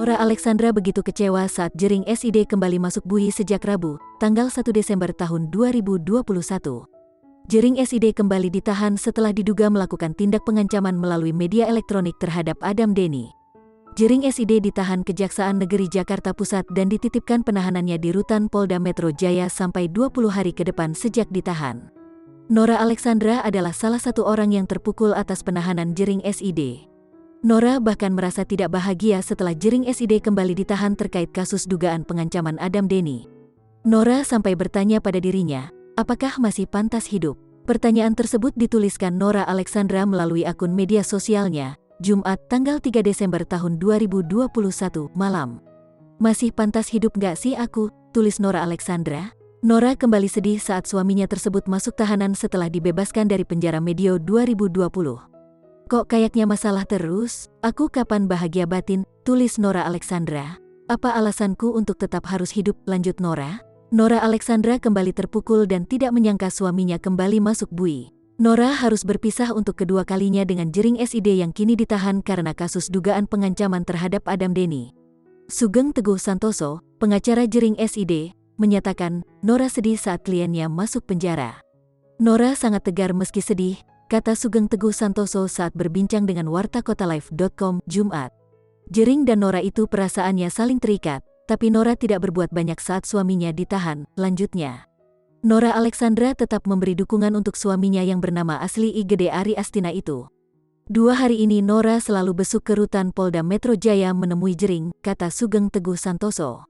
Nora Alexandra begitu kecewa saat Jering SID kembali masuk bui sejak Rabu, tanggal 1 Desember tahun 2021. Jering SID kembali ditahan setelah diduga melakukan tindak pengancaman melalui media elektronik terhadap Adam Denny. Jering SID ditahan Kejaksaan Negeri Jakarta Pusat dan dititipkan penahanannya di Rutan Polda Metro Jaya sampai 20 hari ke depan sejak ditahan. Nora Alexandra adalah salah satu orang yang terpukul atas penahanan Jering SID. Nora bahkan merasa tidak bahagia setelah Jering SID kembali ditahan terkait kasus dugaan pengancaman Adam Denny. Nora sampai bertanya pada dirinya, apakah masih pantas hidup? Pertanyaan tersebut dituliskan Nora Alexandra melalui akun media sosialnya, Jumat tanggal 3 Desember tahun 2021 malam. Masih pantas hidup gak sih aku? Tulis Nora Alexandra. Nora kembali sedih saat suaminya tersebut masuk tahanan setelah dibebaskan dari penjara medio 2020. Kok kayaknya masalah terus? Aku kapan bahagia batin? Tulis Nora Alexandra. Apa alasanku untuk tetap harus hidup? Lanjut Nora. Nora Alexandra kembali terpukul dan tidak menyangka suaminya kembali masuk bui. Nora harus berpisah untuk kedua kalinya dengan Jering SID yang kini ditahan karena kasus dugaan pengancaman terhadap Adam Denny. Sugeng Teguh Santoso, pengacara Jering SID, menyatakan Nora sedih saat kliennya masuk penjara. Nora sangat tegar meski sedih, kata Sugeng Teguh Santoso saat berbincang dengan wartakotalive.com Jumat. Jering dan Nora itu perasaannya saling terikat, tapi Nora tidak berbuat banyak saat suaminya ditahan, lanjutnya. Nora Alexandra tetap memberi dukungan untuk suaminya yang bernama asli Igede Ari Astina itu. 2 hari ini Nora selalu besuk ke Rutan Polda Metro Jaya menemui Jering, kata Sugeng Teguh Santoso.